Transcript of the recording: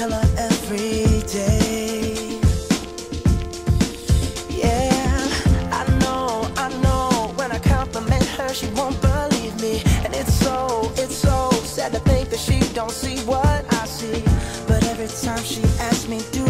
tell her every day. Yeah, I know, when I compliment her, she won't believe me. And it's so sad to think that she don't see what I see. But every time she asks me, do